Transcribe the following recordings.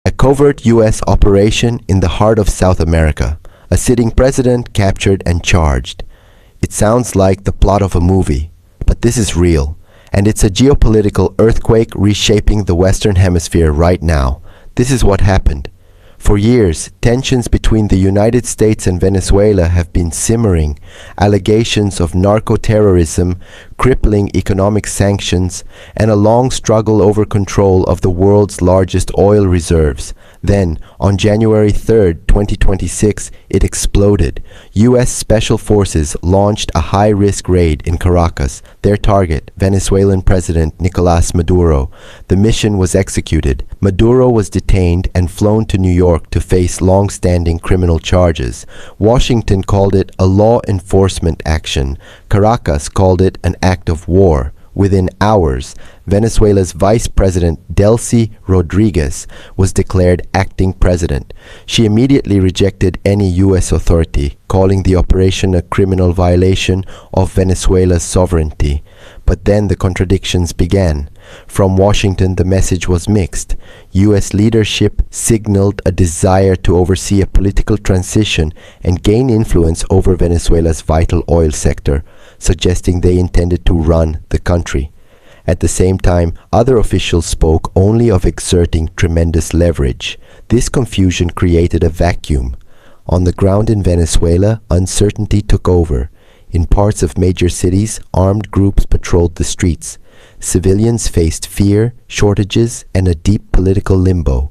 A covert U.S. operation in the heart of South America. A sitting president captured and charged. It sounds like the plot of a movie, but this is real. And it's a geopolitical earthquake reshaping the Western Hemisphere right now. This is what happened. For years, tensions between the United States and Venezuela have been simmering. Allegations of narco-terrorism, crippling economic sanctions, and a long struggle over control of the world's largest oil reserves. Then, on January 3, 2026, it exploded. U.S. Special Forces launched a high-risk raid in Caracas. Their target, Venezuelan President Nicolás Maduro. The mission was executed. Maduro was detained and flown to New York to face long-standing criminal charges. Washington called it a law enforcement action. Caracas called it an act of war. Within hours, Venezuela's Vice President Delcy Rodríguez was declared acting president. She immediately rejected any U.S. authority, calling the operation a criminal violation of Venezuela's sovereignty. But then the contradictions began. From Washington, the message was mixed. U.S. leadership signaled a desire to oversee a political transition and gain influence over Venezuela's vital oil sector, suggesting they intended to run the country. At the same time, other officials spoke only of exerting tremendous leverage. This confusion created a vacuum. On the ground in Venezuela, uncertainty took over. In parts of major cities, armed groups patrolled the streets. Civilians faced fear, shortages, and a deep political limbo.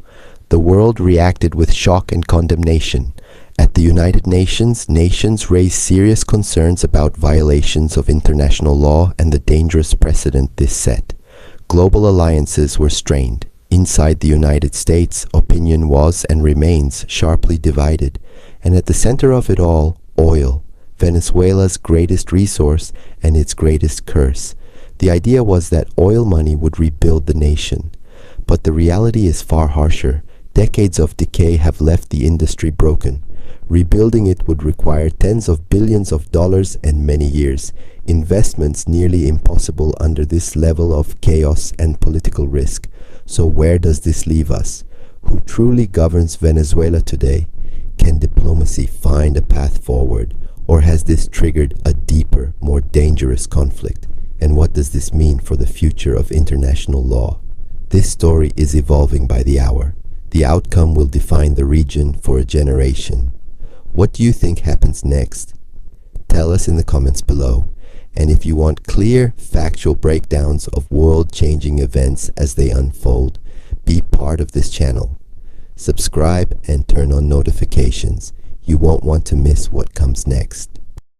The world reacted with shock and condemnation. At the United Nations, nations raised serious concerns about violations of international law and the dangerous precedent this set. Global alliances were strained. Inside the United States, opinion was and remains sharply divided. And at the center of it all, oil, Venezuela's greatest resource and its greatest curse. The idea was that oil money would rebuild the nation. But the reality is far harsher. Decades of decay have left the industry broken. Rebuilding it would require tens of billions of dollars and many years. Investments nearly impossible under this level of chaos and political risk. So where does this leave us? Who truly governs Venezuela today? Can diplomacy find a path forward? Or has this triggered a deeper, more dangerous conflict? And what does this mean for the future of international law? This story is evolving by the hour. The outcome will define the region for a generation. What do you think happens next? Tell us in the comments below. And if you want clear, factual breakdowns of world-changing events as they unfold, be part of this channel. Subscribe and turn on notifications. You won't want to miss what comes next.